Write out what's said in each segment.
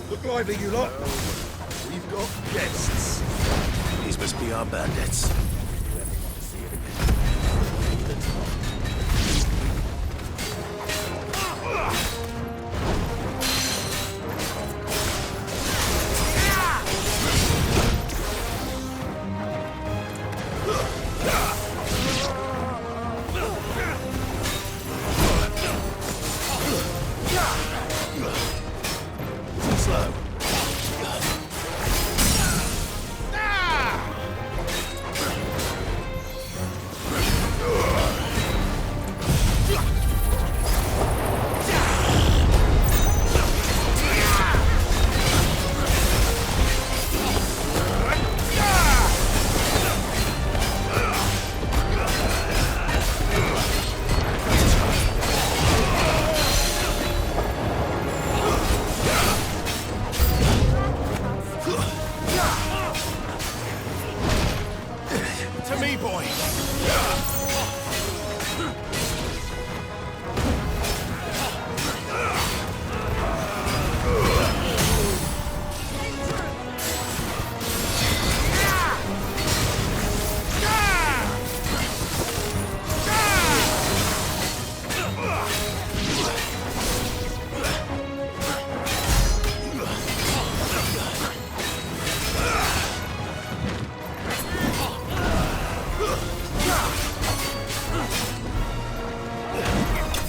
Look lively, you lot. We've got guests. These must be our bandits.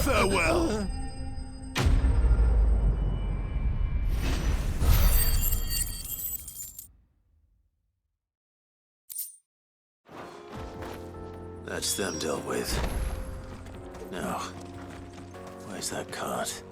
Farewell. That's them dealt with. Now, where's that cart?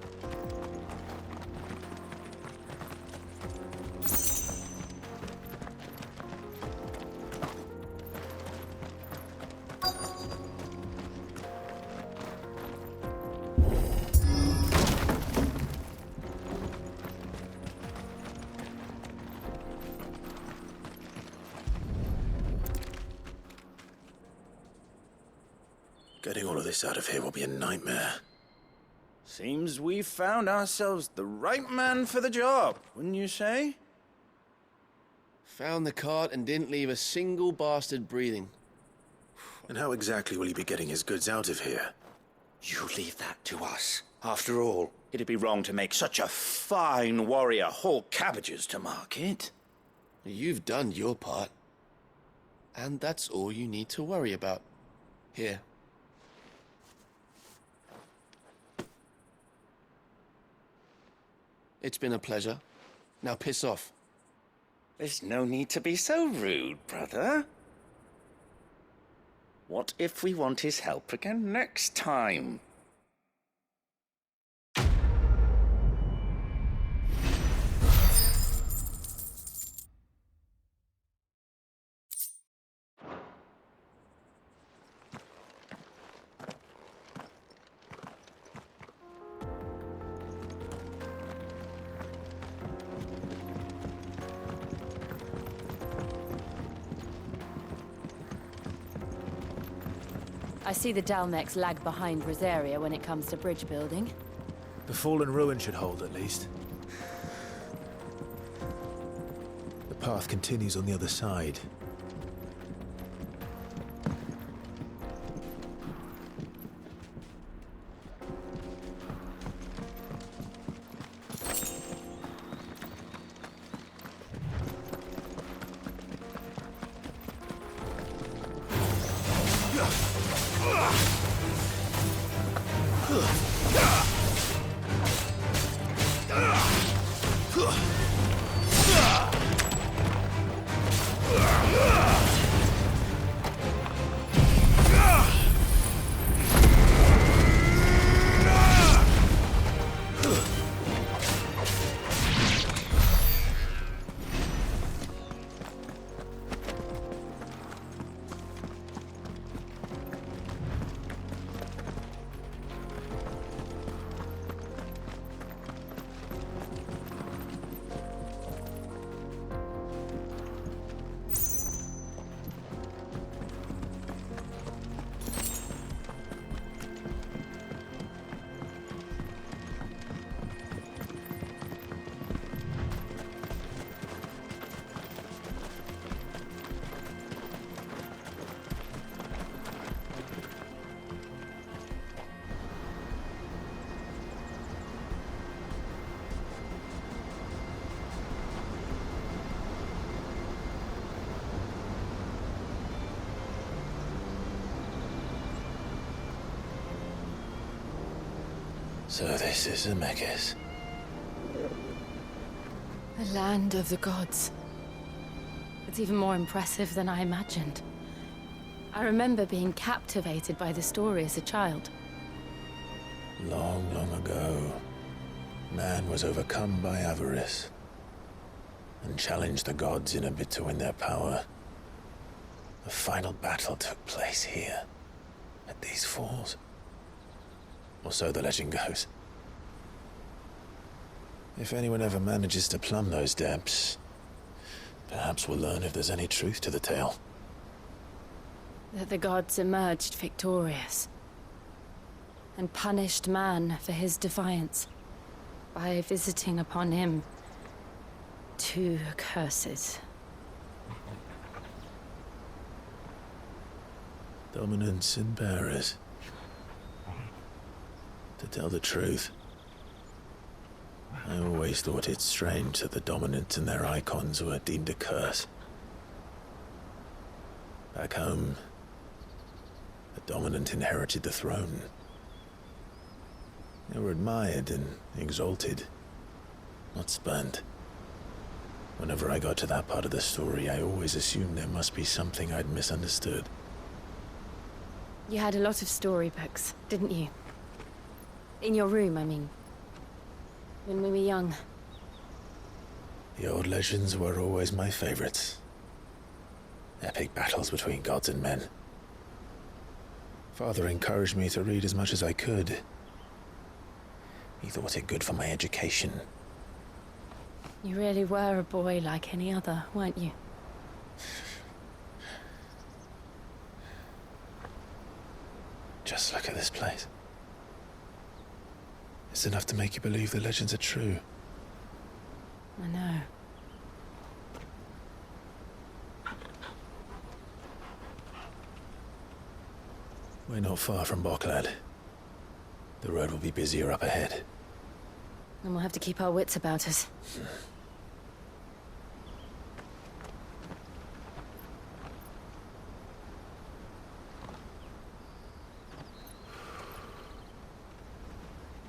Getting all of this out of here will be a nightmare. Seems we've found ourselves the right man for the job, wouldn't you say? Found the cart and didn't leave a single bastard breathing. And how exactly will he be getting his goods out of here? You leave that to us. After all, it'd be wrong to make such a fine warrior haul cabbages to market. You've done your part. And that's all you need to worry about. Here. It's been a pleasure. Now piss off. There's no need to be so rude, brother. What if we want his help again next time? I see the Dalmex lag behind Rosaria when it comes to bridge building. The fallen ruin should hold, at least. The path continues on the other side. So this is Zemeckis. The land of the gods. It's even more impressive than I imagined. I remember being captivated by the story as a child. Long, long ago, man was overcome by avarice and challenged the gods in a bid to win their power. The final battle took place here, at these falls. Or so the legend goes. If anyone ever manages to plumb those depths, perhaps we'll learn if there's any truth to the tale. That the gods emerged victorious and punished man for his defiance by visiting upon him 2 curses. Dominants and bearers. To tell the truth, I always thought it strange that the dominant and their icons were deemed a curse. Back home, the dominant inherited the throne. They were admired and exalted, not spurned. Whenever I got to that part of the story, I always assumed there must be something I'd misunderstood. You had a lot of storybooks, didn't you? In your room, I mean. When we were young. The old legends were always my favorites. Epic battles between gods and men. Father encouraged me to read as much as I could. He thought it good for my education. You really were a boy like any other, weren't you? Just look at this place. It's enough to make you believe the legends are true. I know. We're not far from Boklad. The road will be busier up ahead. And we'll have to keep our wits about us.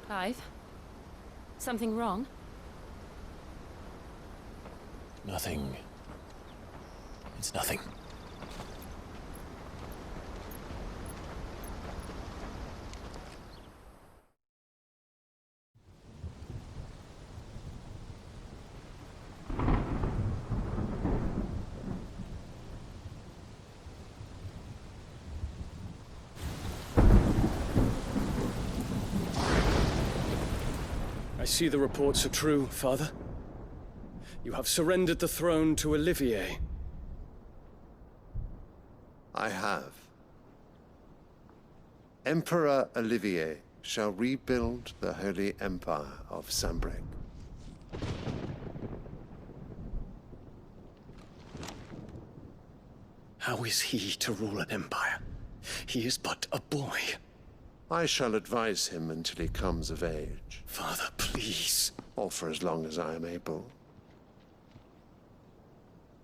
Clive? Something wrong? Nothing. It's nothing. I see the reports are true, Father. You have surrendered the throne to Olivier. I have. Emperor Olivier shall rebuild the Holy Empire of Sambrec. How is he to rule an empire? He is but a boy. I shall advise him until he comes of age, Father, please. or for as long as I am able.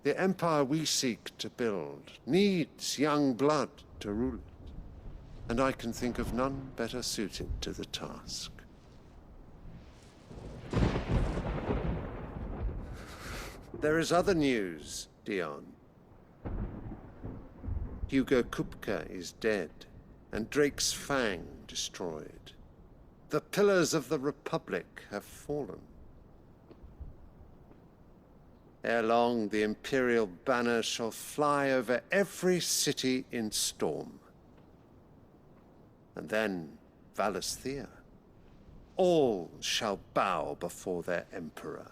The empire we seek to build needs young blood to rule it, and I can think of none better suited to the task. There is other news, Dion. Hugo Kupka is dead, and Drake's Fang destroyed. The pillars of the Republic have fallen. Ere long, the Imperial banner shall fly over every city in Storm. And then, Valisthea. All shall bow before their Emperor.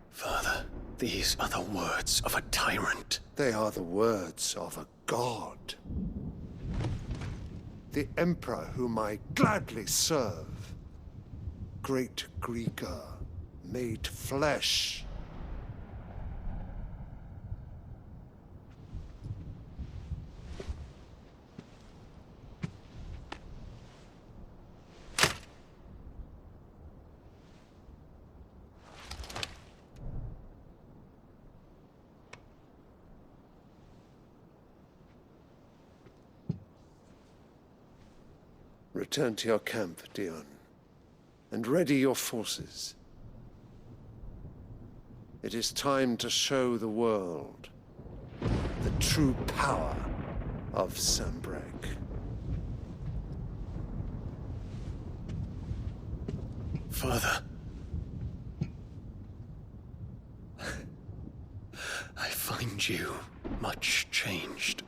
Father, these are the words of a tyrant. They are the words of a god. The Emperor whom I gladly serve. Great Greeker, made flesh. Return to your camp, Dion, and ready your forces. It is time to show the world the true power of Sanbreque. Father. I find you much changed.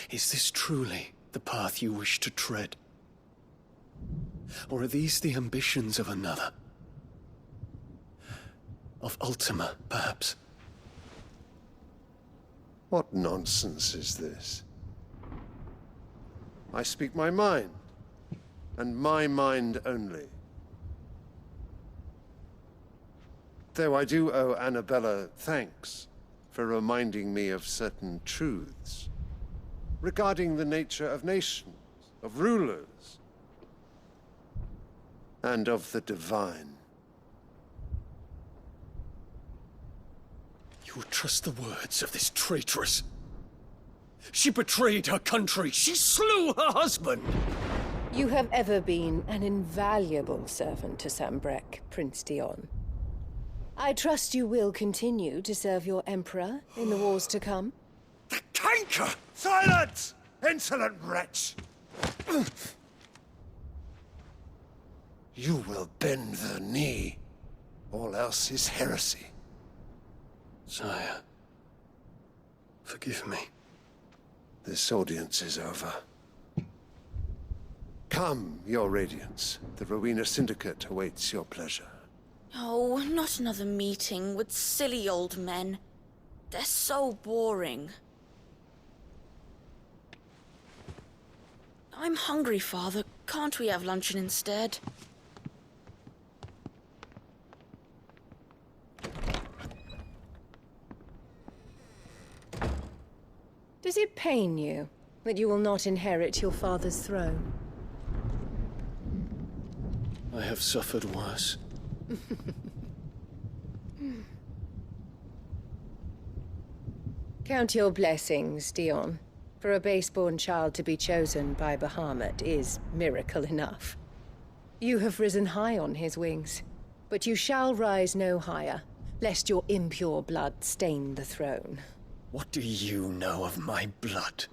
Is this truly the path you wish to tread? Or are these the ambitions of another? Of Ultima, perhaps? What nonsense is this? I speak my mind, and my mind only. Though I do owe Annabella thanks for reminding me of certain truths regarding the nature of nations, of rulers, and of the divine. You would trust the words of this traitress? She betrayed her country. She slew her husband. You have ever been an invaluable servant to Sanbreque, Prince Dion. I trust you will continue to serve your Emperor in the wars to come. The canker! Silence! Insolent wretch! You will bend the knee. All else is heresy. Sire, forgive me. This audience is over. Come, your Radiance. The Rowena Syndicate awaits your pleasure. Oh, not another meeting with silly old men. They're so boring. I'm hungry, Father. Can't we have luncheon instead? Does it pain you that you will not inherit your father's throne? I have suffered worse. Count your blessings, Dion. For a base-born child to be chosen by Bahamut is miracle enough. You have risen high on his wings, but you shall rise no higher, lest your impure blood stain the throne. What do you know of my blood?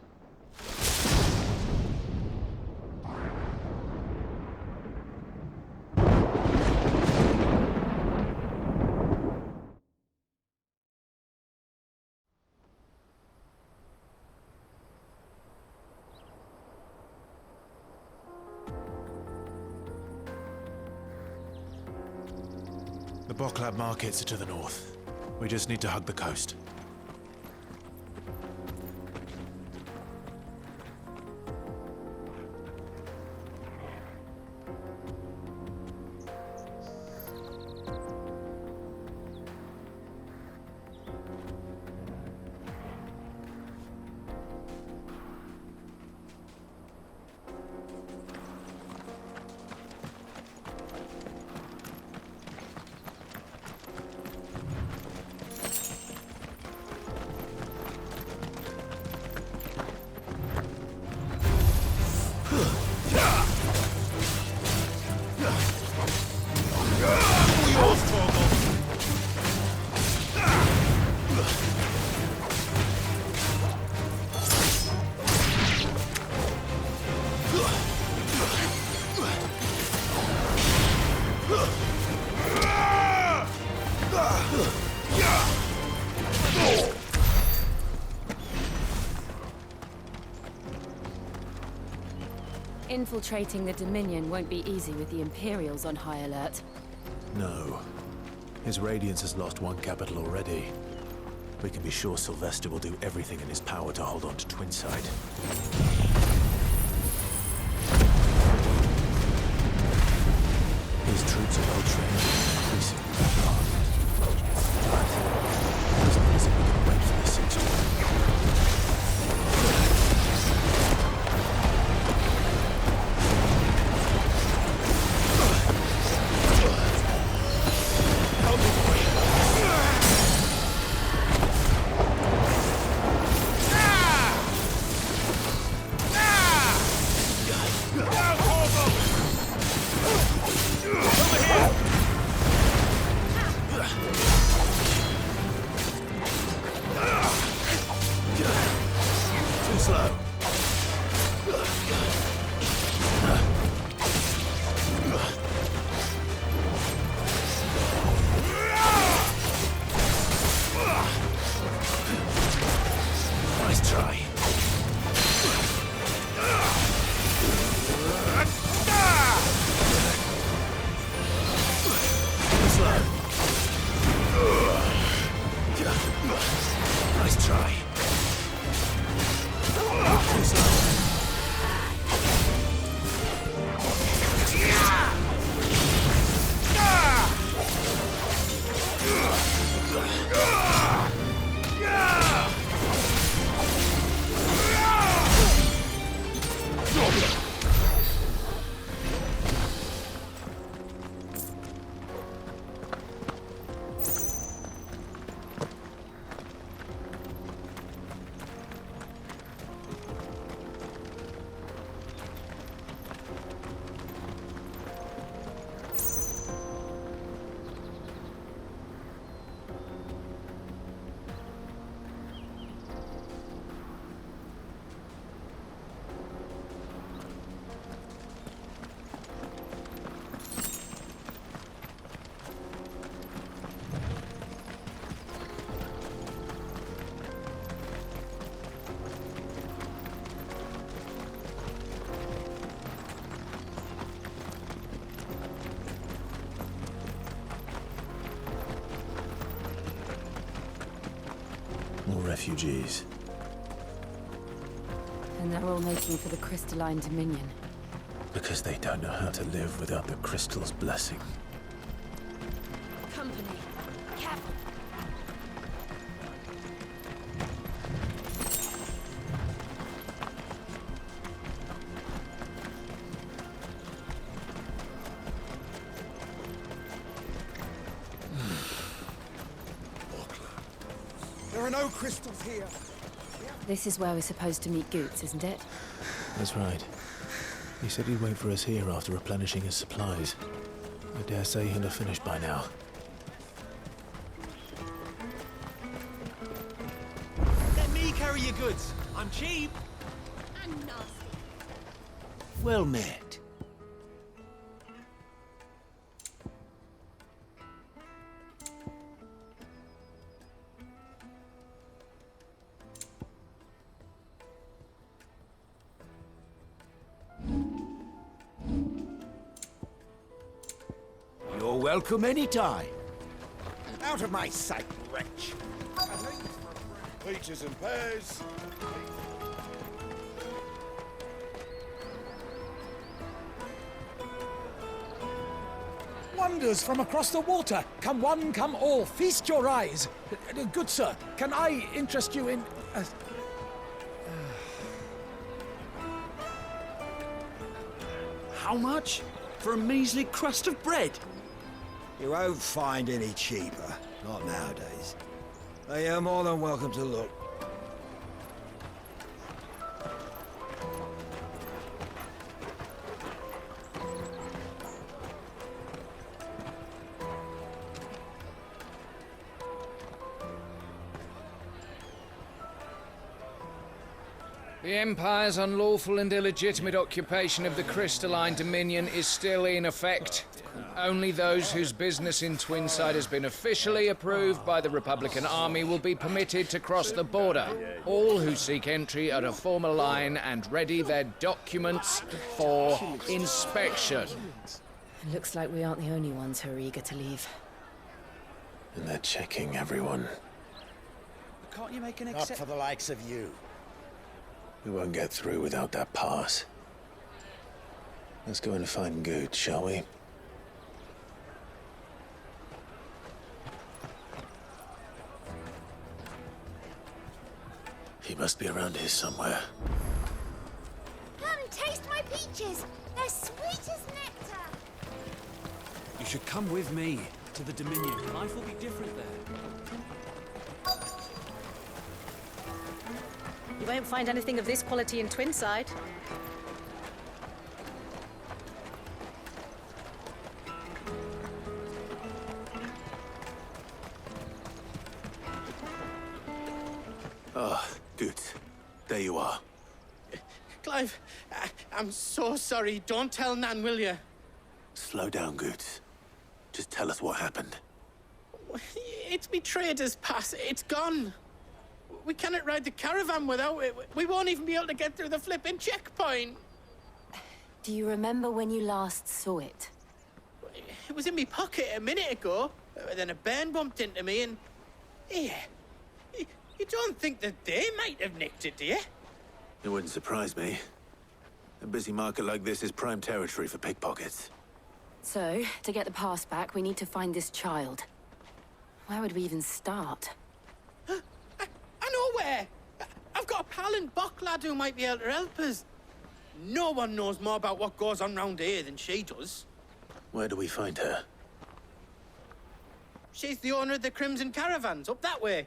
The Boklab markets are to the north. We just need to hug the coast. Infiltrating the Dominion won't be easy with the Imperials on high alert. No. His Radiance has lost one capital already. We can be sure Sylvester will do everything in his power to hold on to Twinside. His troops are well trained, increasingly armed. But it isn't as if we can wait for this thing to work. Slow. Nice try. Slow. Nice try. More refugees. And they're all making for the crystalline dominion. Because they don't know how to live without the crystal's blessing. Company. Careful. There are no crystals here. This is where we're supposed to meet Goots, isn't it? That's right. He said he'd wait for us here after replenishing his supplies. I dare say he'll have finished by now. Let me carry your goods. I'm cheap. And nasty. Well met. You're welcome anytime. Out of my sight, wretch. Peaches and pears. Wonders from across the water. Come one, come all. Feast your eyes. Good sir, can I interest you in... How much? For a measly crust of bread? You won't find any cheaper. Not nowadays. You're more than welcome to look. The Empire's unlawful and illegitimate occupation of the crystalline dominion is still in effect. Only those whose business in Twinside has been officially approved by the Republican Army will be permitted to cross the border. All who seek entry are to form a line and ready their documents for inspection. It looks like we aren't the only ones who are eager to leave. And they're checking everyone. Can't you make an Not for the likes of you. We won't get through without that pass. Let's go and find Good, shall we? He must be around here somewhere. Come taste my peaches. They're sweet as nectar. You should come with me to the Dominion. Life will be different there. You won't find anything of this quality in Twinside. Ah, good. There you are. Clive, I'm so sorry. Don't tell Nan, will you? Slow down, Goots. Just tell us what happened. It's me trader's pass. It's gone. We cannot ride the caravan without it. We won't even be able to get through the flipping checkpoint. Do you remember when you last saw it? It was in my pocket a minute ago. Then a bairn bumped into me and... Yeah. You don't think that they might have nicked it, do you? It wouldn't surprise me. A busy market like this is prime territory for pickpockets. So, to get the pass back, we need to find this child. Where would we even start? I know where! I've got a pal in Bocklad who might be able to help us. No one knows more about what goes on round here than she does. Where do we find her? She's the owner of the Crimson Caravans, up that way.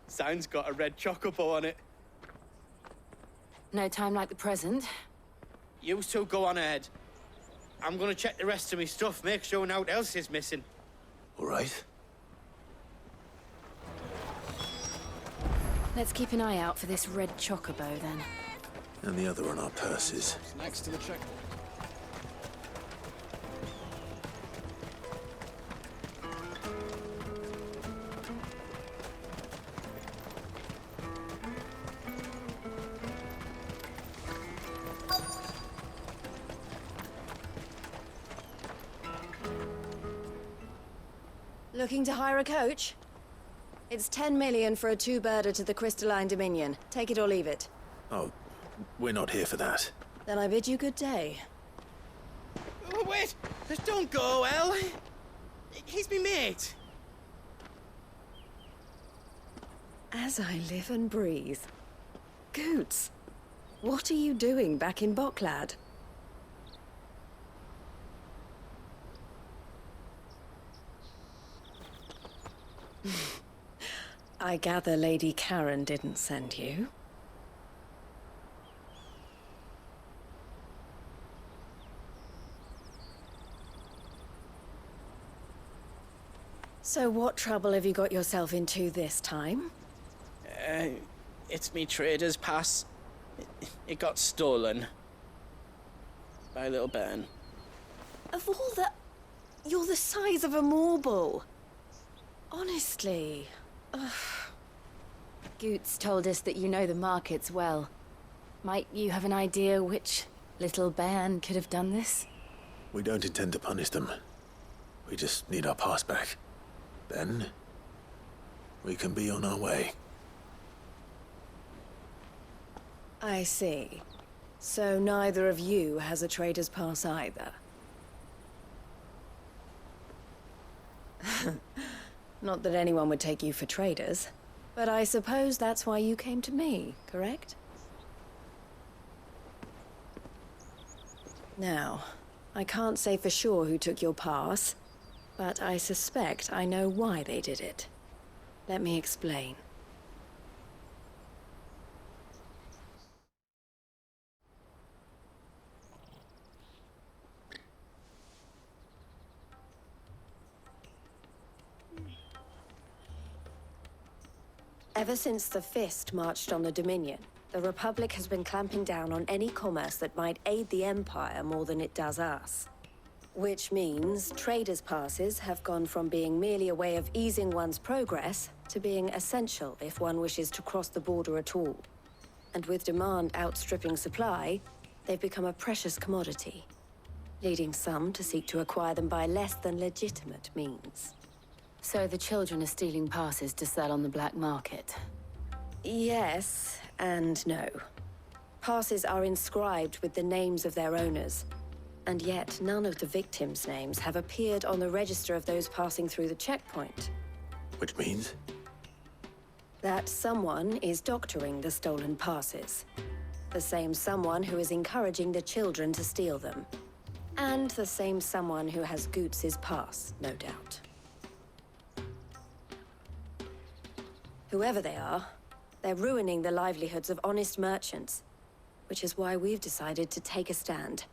Sign's got a red chocobo on it. No time like the present. You two go on ahead. I'm gonna check the rest of my stuff, make sure nothing else is missing. All right. Let's keep an eye out for this red chocobo, then. And the other on our purses. Next to the checkpoint. Looking to hire a coach? It's 10 million for a two-birder to the Crystalline Dominion. Take it or leave it. Oh, we're not here for that. Then I bid you good day. Oh, wait! Don't go, El. He's me mate. As I live and breathe. Goots, what are you doing back in Bocklad? I gather Lady Karen didn't send you. So what trouble have you got yourself into this time? It's me trader's pass. It got stolen. By a little bairn. Of all the... You're the size of a marble. Honestly. Ugh. Goots told us that you know the markets well. Might you have an idea which little bairn could have done this? We don't intend to punish them. We just need our pass back. Then, we can be on our way. I see. So neither of you has a trader's pass either. Not that anyone would take you for traders, but I suppose that's why you came to me, correct? Now, I can't say for sure who took your pass, but I suspect I know why they did it. Let me explain. Ever since the Fist marched on the Dominion, the Republic has been clamping down on any commerce that might aid the Empire more than it does us. Which means traders' passes have gone from being merely a way of easing one's progress to being essential if one wishes to cross the border at all. And with demand outstripping supply, they've become a precious commodity, leading some to seek to acquire them by less than legitimate means. So the children are stealing passes to sell on the black market? Yes, and no. Passes are inscribed with the names of their owners, and yet none of the victims' names have appeared on the register of those passing through the checkpoint. Which means? That someone is doctoring the stolen passes. The same someone who is encouraging the children to steal them. And the same someone who has Goots's pass, no doubt. Whoever they are, they're ruining the livelihoods of honest merchants, which is why we've decided to take a stand.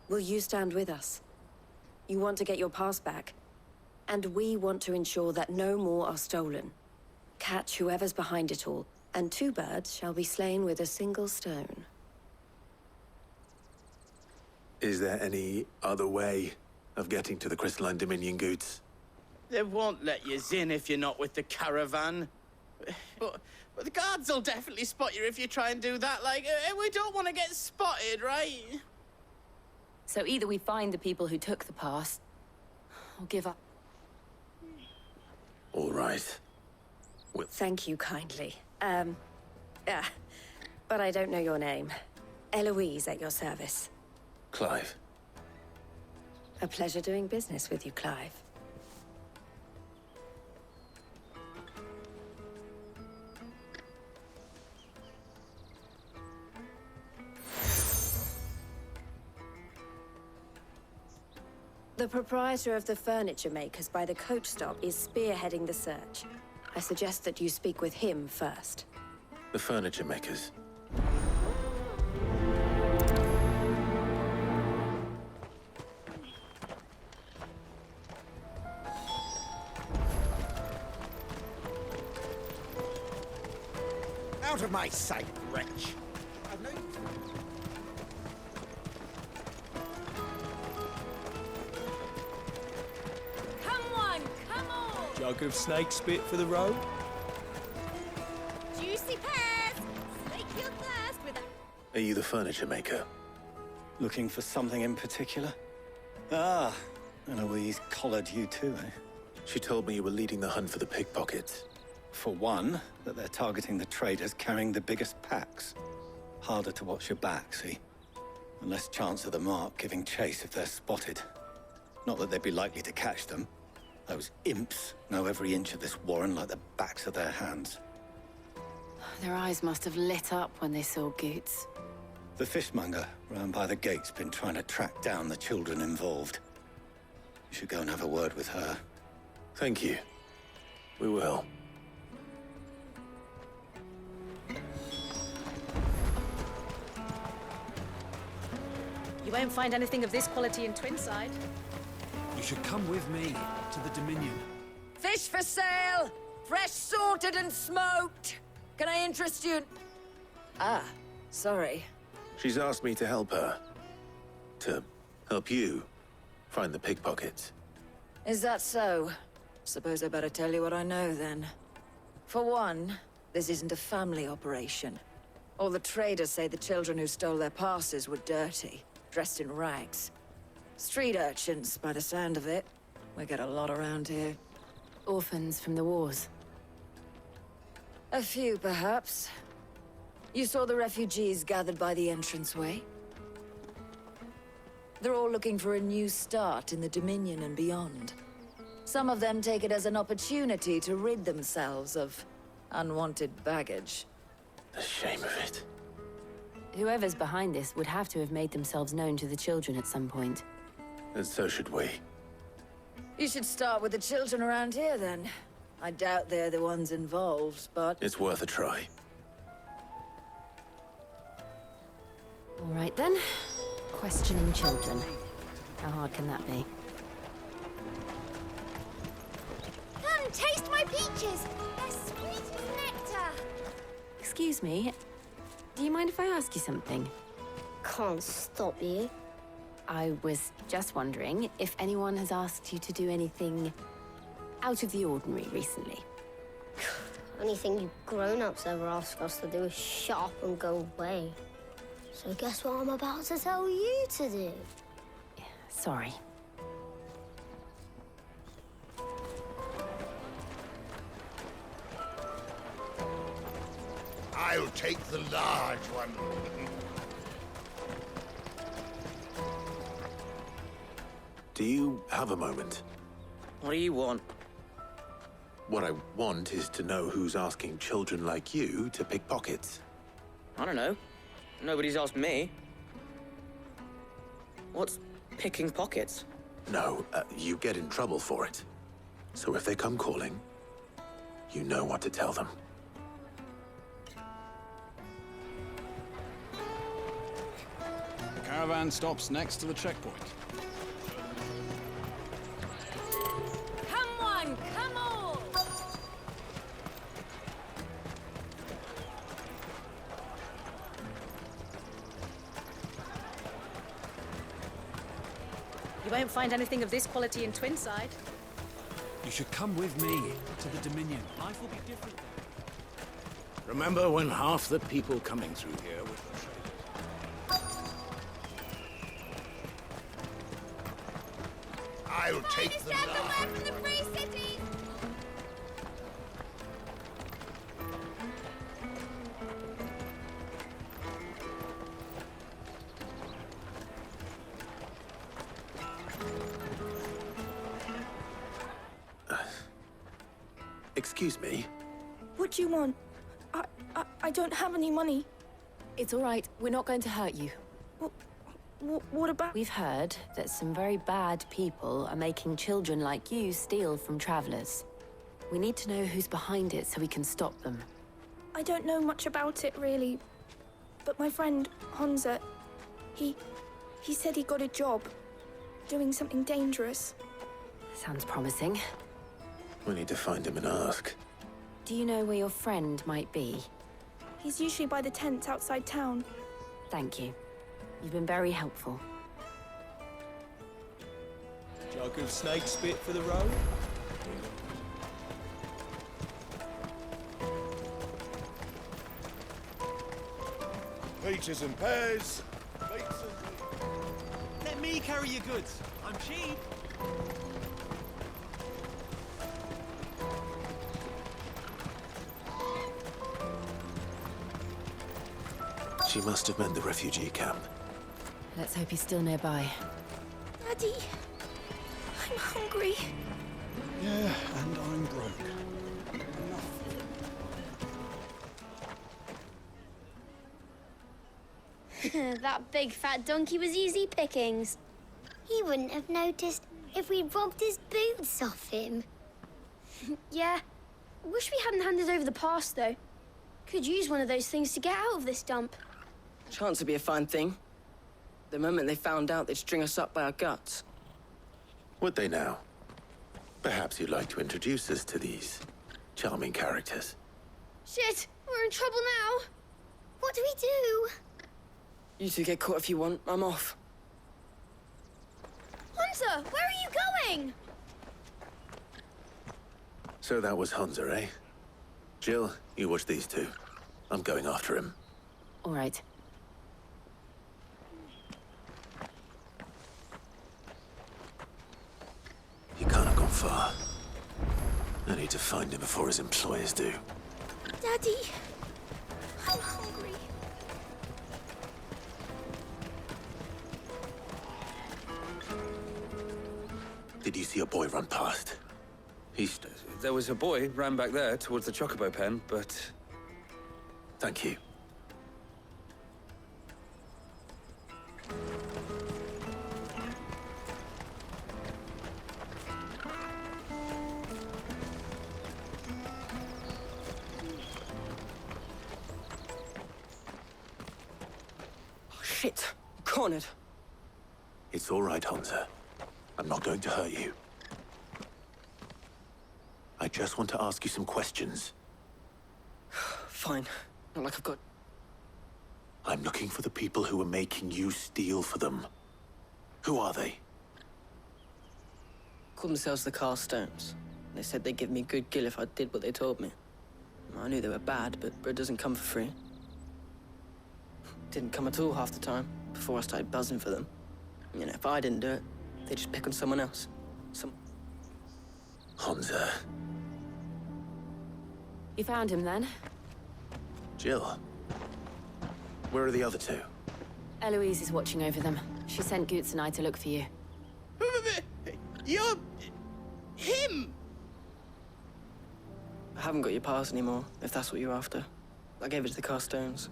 Will you stand with us? You want to get your pass back, and we want to ensure that no more are stolen. Catch whoever's behind it all, and 2 birds shall be slain with a single stone. Is there any other way of getting to the Crystalline Dominion goods? They won't let you in if you're not with the caravan. But the guards will definitely spot you if you try and do that. Like, we don't want to get spotted, right? So either we find the people who took the pass, or give up. All right. Thank you kindly. But I don't know your name. Eloise at your service. Clive. A pleasure doing business with you, Clive. The proprietor of the furniture makers by the coach stop is spearheading the search. I suggest that you speak with him first. The furniture makers. Out of my sight, wretch! I've no... Come on! Jug of snake spit for the road? Juicy pears! Slake your thirst with a... Are you the furniture maker? Looking for something in particular? Ah, Eloise collared you too, eh? She told me you were leading the hunt for the pickpockets. For one, that they're targeting the traders carrying the biggest packs. Harder to watch your back, see? And less chance of the mark giving chase if they're spotted. Not that they'd be likely to catch them. Those imps know every inch of this warren like the backs of their hands. Their eyes must have lit up when they saw Goots. The fishmonger round by the gate's been trying to track down the children involved. You should go and have a word with her. Thank you. We will. You won't find anything of this quality in Twinside. You should come with me to the Dominion. Fish for sale! Fresh sorted and smoked! Can I interest you? Ah, sorry. She's asked me to help her. To help you find the pickpockets. Is that so? Suppose I better tell you what I know, then. For one, this isn't a family operation. All the traders say the children who stole their passes were dirty, dressed in rags. Street urchins, by the sound of it. We get a lot around here. Orphans from the wars. A few, perhaps. You saw the refugees gathered by the entranceway? They're all looking for a new start in the Dominion and beyond. Some of them take it as an opportunity to rid themselves of unwanted baggage. The shame of it. Whoever's behind this would have to have made themselves known to the children at some point. And so should we. You should start with the children around here, then. I doubt they're the ones involved, but... It's worth a try. All right, then. Questioning children. How hard can that be? Come, taste my peaches! They're sweet as nectar! Excuse me. Do you mind if I ask you something? Can't stop you. I was just wondering if anyone has asked you to do anything out of the ordinary recently. Anything you grown-ups ever ask us to do is shut up and go away. So guess what I'm about to tell you to do? Sorry. I'll take the large one. Do you have a moment? What do you want? What I want is to know who's asking children like you to pick pockets. I don't know. Nobody's asked me. What's picking pockets? No, you get in trouble for it. So if they come calling, you know what to tell them. The caravan stops next to the checkpoint. Come on, come on! You won't find anything of this quality in Twinside. You should come with me to the Dominion. Life will be different there. Remember when half the people coming through here were the traders? I'll take them down. From the free city! Excuse me? What do you want? I don't have any money. It's all right. We're not going to hurt you. What about... We've heard that some very bad people are making children like you steal from travelers. We need to know who's behind it so we can stop them. I don't know much about it, really. But my friend, Hansa, he said he got a job doing something dangerous. Sounds promising. We need to find him and ask. Do you know where your friend might be? He's usually by the tents outside town. Thank you. You've been very helpful. Jug of snake spit for the road? Peaches and pears. Let me carry your goods. I'm cheap. She must have meant the refugee camp. Let's hope he's still nearby. Daddy, I'm hungry. Yeah, and I'm broke. That big fat donkey was easy pickings. He wouldn't have noticed if we'd robbed his boots off him. Yeah. Wish we hadn't handed over the pass, though. Could use one of those things to get out of this dump. Chance would be a fine thing. The moment they found out, they'd string us up by our guts. Would they now? Perhaps you'd like to introduce us to these charming characters. Shit, we're in trouble now. What do we do? You two get caught if you want. I'm off. Hunter, where are you going? So that was Hansa, eh? Jill, you watch these two. I'm going after him. All right. He can't have gone far. I need to find him before his employers do. Daddy, I'm hungry. Did you see a boy run past? There was a boy ran back there towards the chocobo pen, but... Thank you. Oh, shit. I'm cornered. It's all right, Hansa. I'm not going to hurt you. I just want to ask you some questions. Fine. Not like I've got... I'm looking for the people who are making you steal for them. Who are they? Called themselves the Carstones. They said they'd give me good gill if I did what they told me. I knew they were bad, but bread doesn't come for free. Didn't come at all half the time, before I started buzzing for them. You know, if I didn't do it, they'd just pick on someone else. Hansa. You found him then? Jill. Where are the other two? Eloise is watching over them. She sent Goots and I to look for you. You're... him! I haven't got your pass anymore, if that's what you're after. I gave it to the Carstones.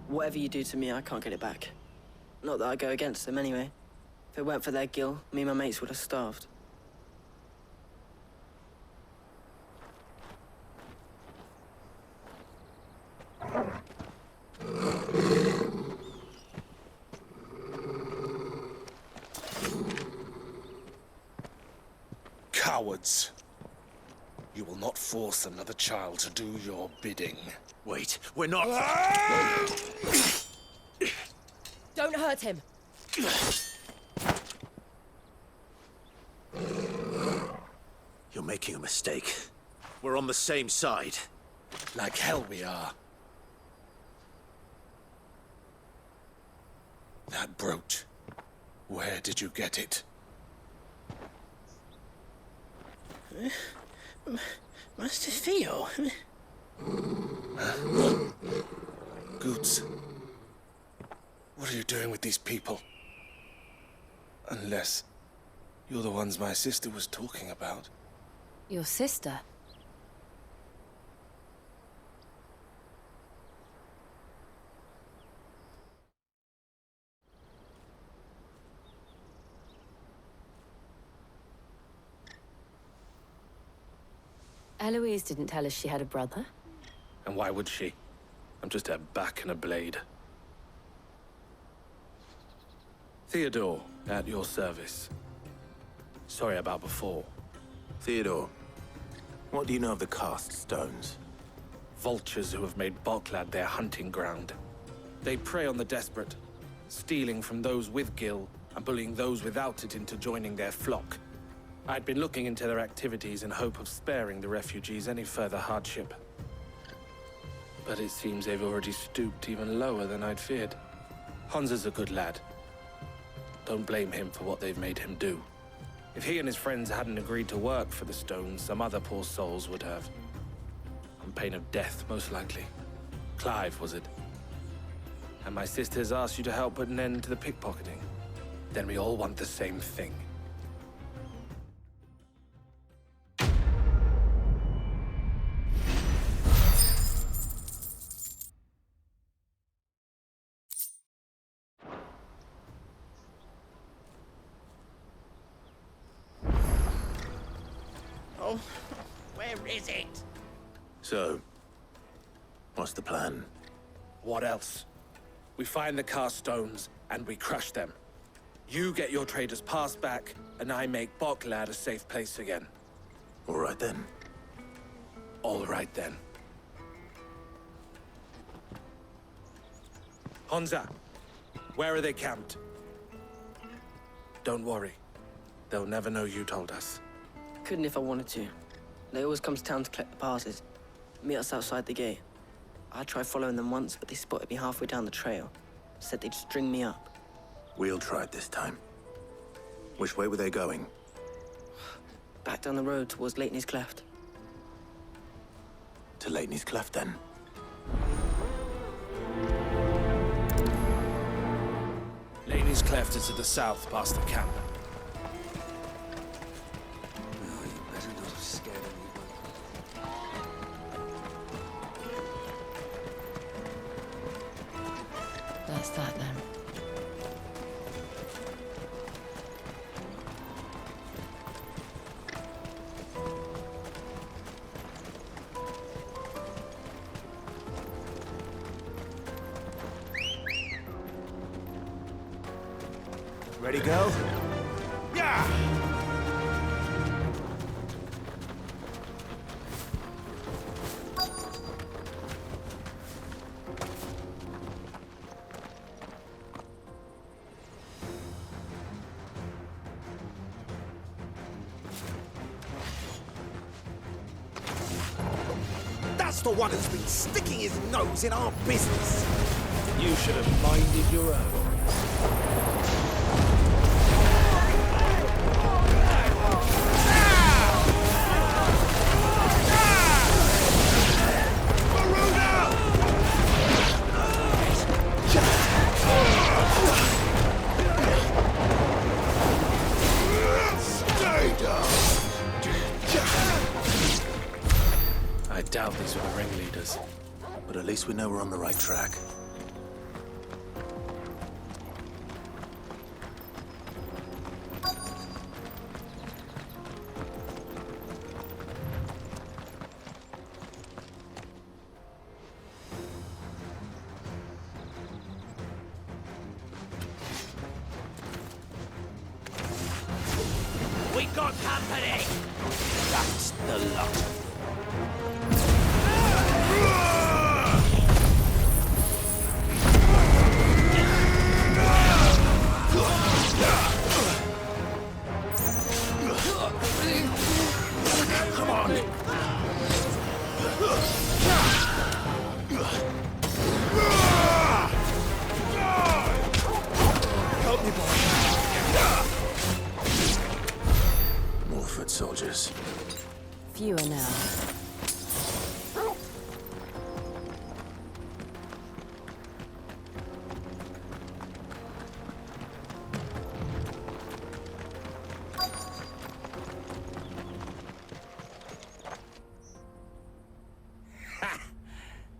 Whatever you do to me, I can't get it back. Not that I go against them anyway. If it weren't for their gill, me and my mates would have starved. Cowards. You will not force another child to do your bidding. Wait, we're not... Don't hurt him. making a mistake. We're on the same side. Like hell we are. That brooch. Where did you get it? Master Theo? Goots. What are you doing with these people? Unless you're the ones my sister was talking about. Your sister? Eloise didn't tell us she had a brother. And why would she? I'm just a back and a blade. Theodore, at your service. Sorry about before. Theodore, what do you know of the cast stones? Vultures who have made Boklad their hunting ground. They prey on the desperate, stealing from those with gil and bullying those without it into joining their flock. I'd been looking into their activities in hope of sparing the refugees any further hardship. But it seems they've already stooped even lower than I'd feared. Hansa's a good lad. Don't blame him for what they've made him do. If he and his friends hadn't agreed to work for the stones, some other poor souls would have. On pain of death, most likely. Clive, was it? And my sisters asked you to help put an end to the pickpocketing. Then we all want the same thing. Oh, where is it? So, what's the plan? What else? We find the cast stones, and we crush them. You get your trader's pass back, and I make Boklad a safe place again. All right then. All right then. Hansa, where are they camped? Don't worry. They'll never know you told us. Couldn't if I wanted to. They always come to town to collect the passes. Meet us outside the gate. I tried following them once, but they spotted me halfway down the trail. Said they'd string me up. We'll try it this time. Which way were they going? Back down the road towards Leitney's Cleft. To Leitney's Cleft, then? Laney's Cleft is to the south, past the camp. That's that then. Ready, go? Yeah! That's the one who's been sticking his nose in our business. You should have minded your own. I doubt these were the ringleaders. But at least we know we're on the right track. We got company. That's the lot. fewer now.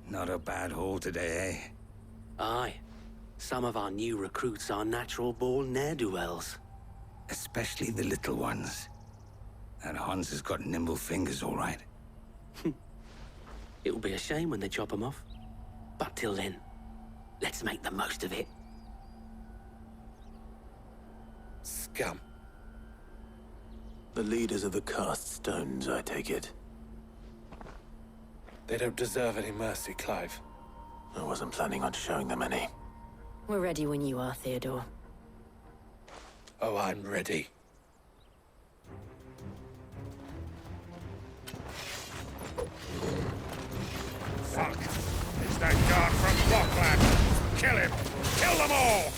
Not a bad haul today, eh? Aye. Some of our new recruits are natural-born ne'er-do-wells. Especially the little ones. That Hans has got nimble fingers, all right. It'll be a shame when they chop them off. But till then, let's make the most of it. Scum. The leaders of the cast stones, I take it. They don't deserve any mercy, Clive. I wasn't planning on showing them any. We're ready when you are, Theodore. Oh, I'm ready. Fuck! It's that guard from Bockland! Kill him! Kill them all!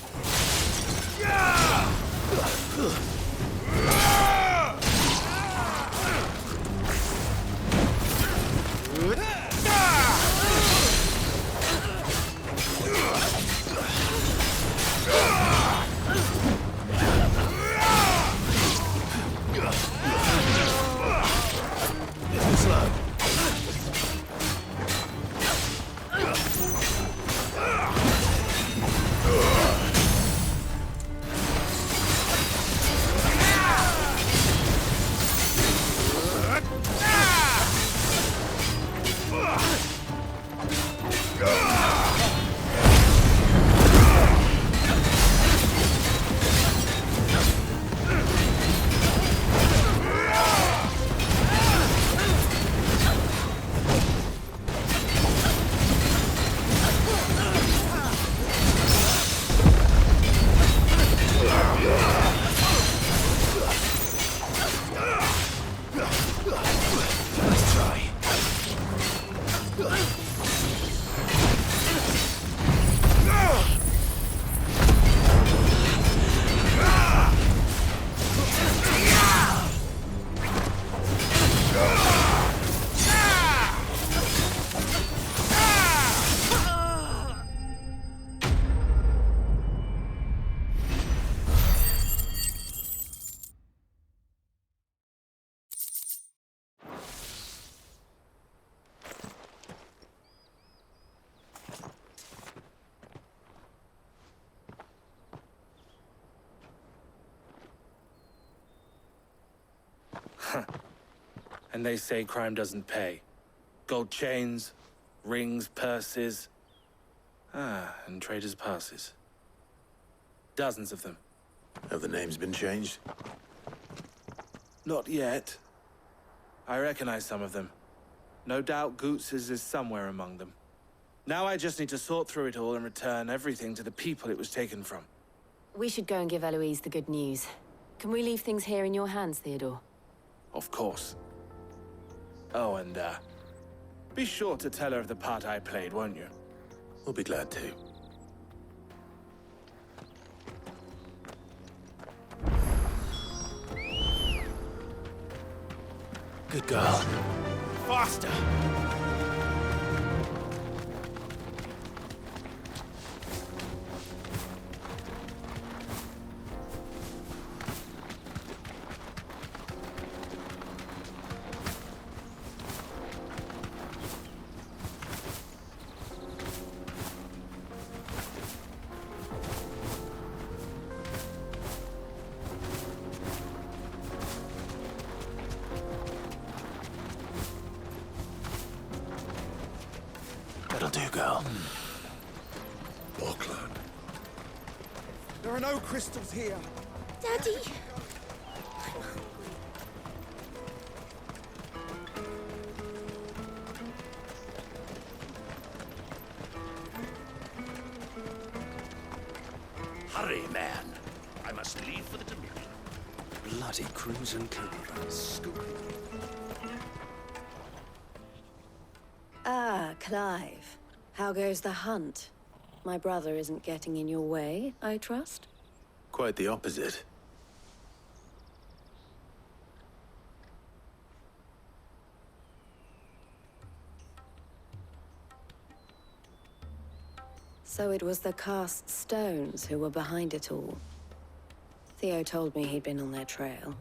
Slow. And they say crime doesn't pay. Gold chains, rings, purses. And traders' passes. Dozens of them. Have the names been changed? Not yet. I recognize some of them. No doubt Goots's is somewhere among them. Now I just need to sort through it all and return everything to the people it was taken from. We should go and give Eloise the good news. Can we leave things here in your hands, Theodore? Of course. Oh, and, be sure to tell her of the part I played, won't you? We'll be glad to. Good girl. Faster! That'll do, girl. Bockland. There are no crystals here. Daddy! Hurry, man. I must leave for the Dominion. Bloody crimson camera. Scoop. Ah, Clive. How goes the hunt? My brother isn't getting in your way, I trust? Quite the opposite. So it was the cast stones who were behind it all. Theo told me he'd been on their trail.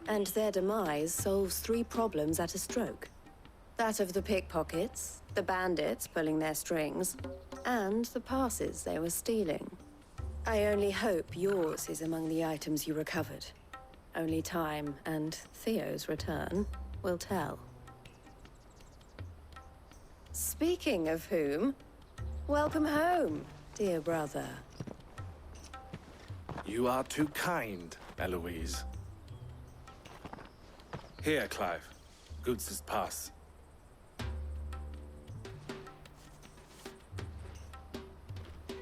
And their demise solves 3 problems at a stroke. That of the pickpockets, the bandits pulling their strings, and the passes they were stealing. I only hope yours is among the items you recovered. Only time and Theo's return will tell. Speaking of whom, welcome home, dear brother. You are too kind, Eloise. Here, Clive. Goods' pass.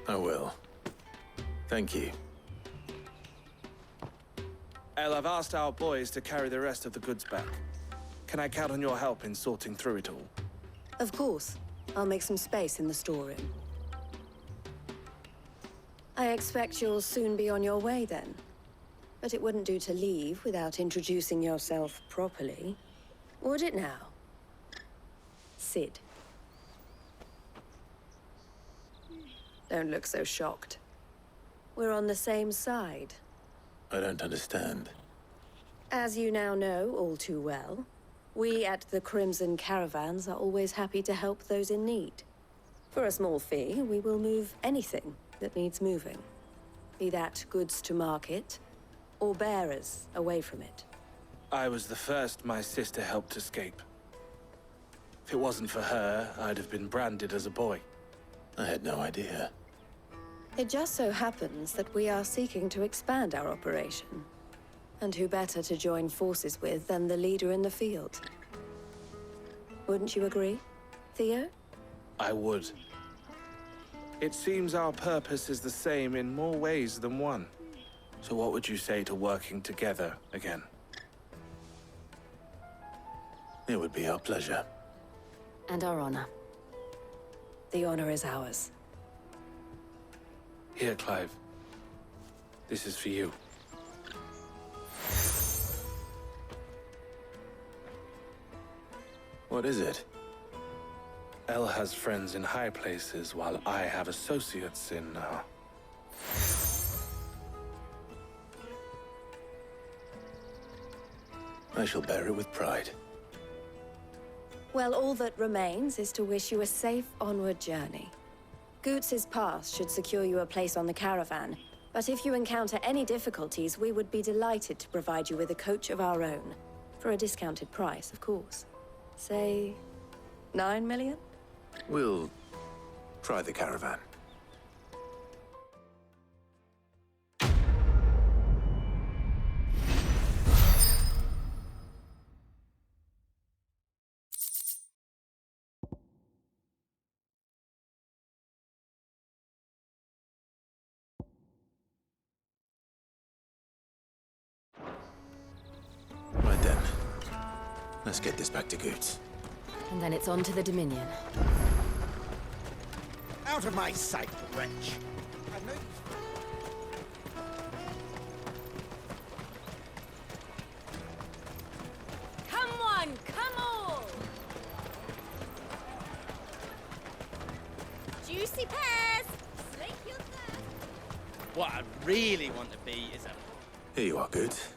I will. Thank you. El, I've asked our boys to carry the rest of the goods back. Can I count on your help in sorting through it all? Of course. I'll make some space in the storeroom. I expect you'll soon be on your way then. But it wouldn't do to leave without introducing yourself properly. Would it now? Sid. Don't look so shocked. We're on the same side. I don't understand. As you now know all too well, we at the Crimson Caravans are always happy to help those in need. For a small fee, we will move anything that needs moving. Be that goods to market, or bearers away from it. I was the first my sister helped escape. If it wasn't for her, I'd have been branded as a boy. I had no idea. It just so happens that we are seeking to expand our operation. And who better to join forces with than the leader in the field? Wouldn't you agree, Theo? I would. It seems our purpose is the same in more ways than one. So what would you say to working together again? It would be our pleasure. And our honor. The honor is ours. Here, Clive. This is for you. What is it? El has friends in high places, while I have associates in, I shall bear it with pride. Well, all that remains is to wish you a safe onward journey. Goots' pass should secure you a place on the caravan, but if you encounter any difficulties, we would be delighted to provide you with a coach of our own. For a discounted price, of course. Say, 9 million? We'll try the caravan. Right then. Let's get this back to Goots. And then it's on to the Dominion. Out of my sight, wretch. I've no... Come one, come all! Juicy pears! Slake your thirst! What I really want to be is a... Here you are, Goots.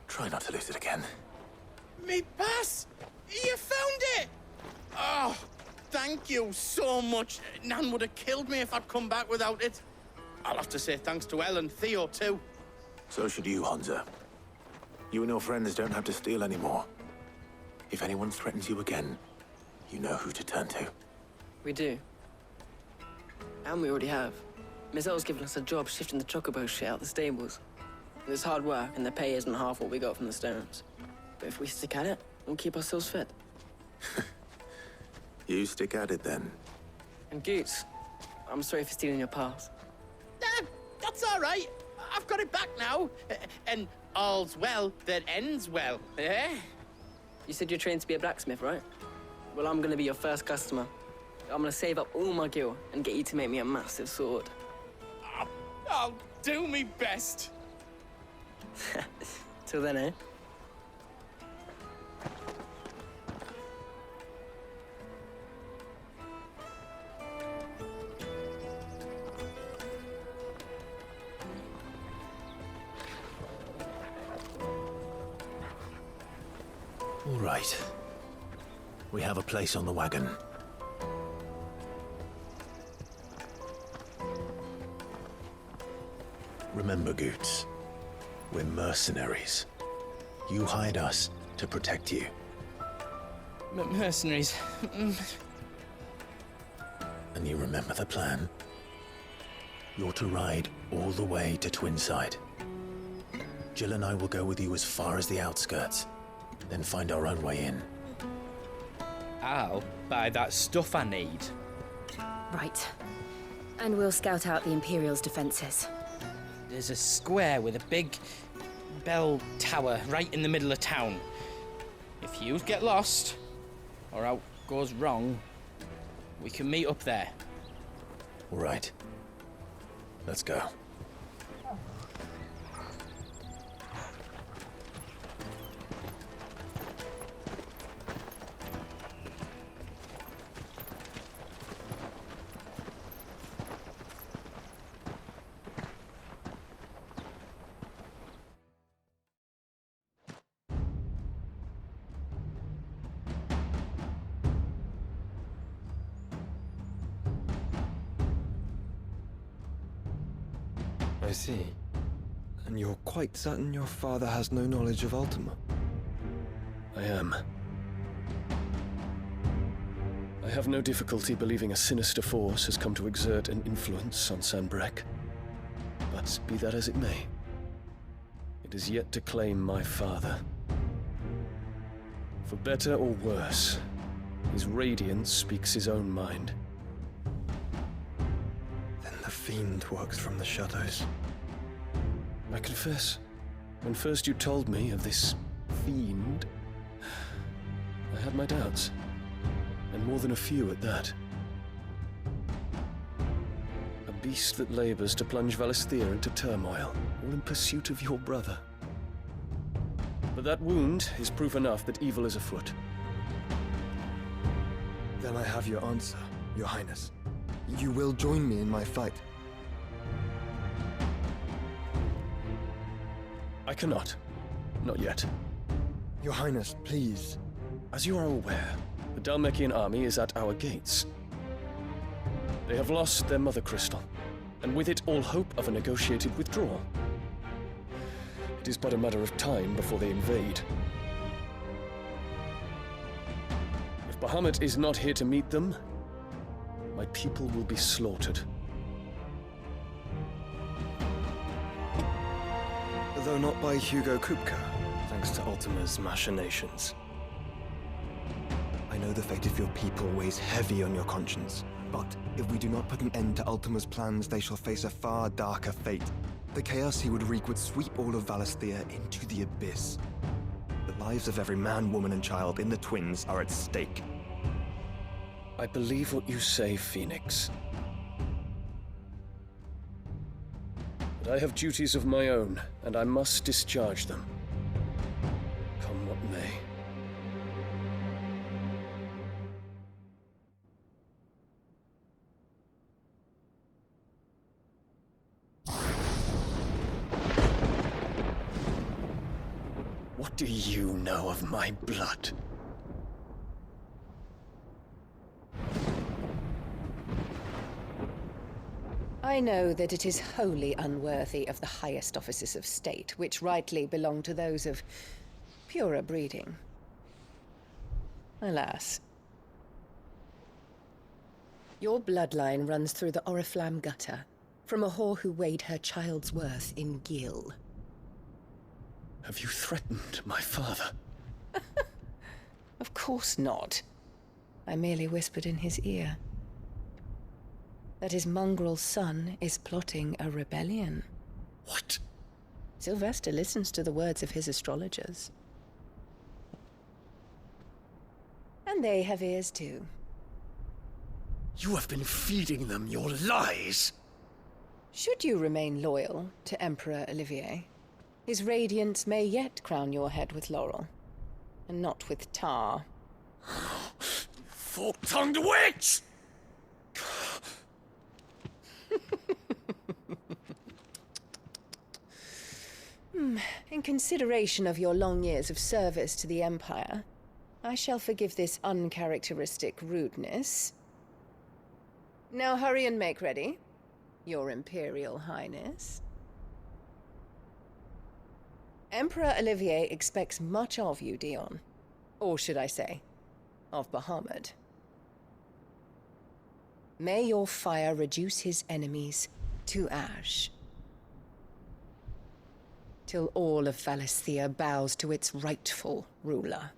Try not to lose it again. Me pass! You found it! Oh, thank you so much. Nan would have killed me if I'd come back without it. I'll have to say thanks to Elle and Theo, too. So should you, Hansa. You and your friends don't have to steal anymore. If anyone threatens you again, you know who to turn to. We do. And we already have. Miss L's given us a job shifting the chocobo shit out the stables. It's hard work, and the pay isn't half what we got from the stones. But if we stick at it, we'll keep ourselves fit. You stick at it, then. And Goots, I'm sorry for stealing your pass. That's all right. I've got it back now. And all's well that ends well, eh? You said you're trained to be a blacksmith, right? Well, I'm gonna be your first customer. I'm gonna save up all my gil and get you to make me a massive sword. I'll do me best. Till then, eh? All right. We have a place on the wagon. Remember, Goots, we're mercenaries. You hired us to protect you. Mercenaries. And you remember the plan? You're to ride all the way to Twinside. Jill and I will go with you as far as the outskirts, then find our own way in. I'll buy that stuff I need. Right. And we'll scout out the Imperial's defenses. There's a square with a big bell tower right in the middle of town. If you get lost, or out goes wrong, we can meet up there. All right. Let's go. I see. And you're quite certain your father has no knowledge of Ultima? I am. I have no difficulty believing a sinister force has come to exert an influence on Sanbreque. But be that as it may, it is yet to claim my father. For better or worse, his radiance speaks his own mind. Then the Fiend works from the shadows. I confess, when first you told me of this Fiend, I had my doubts. And more than a few at that. A beast that labors to plunge Valisthea into turmoil, all in pursuit of your brother. But that wound is proof enough that evil is afoot. Then I have your answer, Your Highness. You will join me in my fight. I cannot. Not yet. Your Highness, please. As you are aware, the Dhalmekian army is at our gates. They have lost their mother crystal, and with it all hope of a negotiated withdrawal. It is but a matter of time before they invade. If Bahamut is not here to meet them, my people will be slaughtered. Though not by Hugo Kupka, thanks to Ultima's machinations. I know the fate of your people weighs heavy on your conscience, but if we do not put an end to Ultima's plans, they shall face a far darker fate. The chaos he would wreak would sweep all of Valisthea into the abyss. The lives of every man, woman, and child in the Twins are at stake. I believe what you say, Phoenix. But I have duties of my own, and I must discharge them. Come what may. What do you know of my blood? I know that it is wholly unworthy of the highest offices of state, which rightly belong to those of purer breeding. Alas. Your bloodline runs through the Oriflamme gutter, from a whore who weighed her child's worth in gil. Have you threatened my father? Of course not. I merely whispered in his ear that his mongrel son is plotting a rebellion. What? Sylvester listens to the words of his astrologers. And they have ears too. You have been feeding them your lies! Should you remain loyal to Emperor Olivier, his radiance may yet crown your head with laurel, and not with tar. Fork-tongued witch! In consideration of your long years of service to the Empire, I shall forgive this uncharacteristic rudeness. Now hurry and make ready, Your Imperial Highness. Emperor Olivier expects much of you, Dion. Or should I say, of Bahamut. May your fire reduce his enemies to ash, till all of Valisthea bows to its rightful ruler.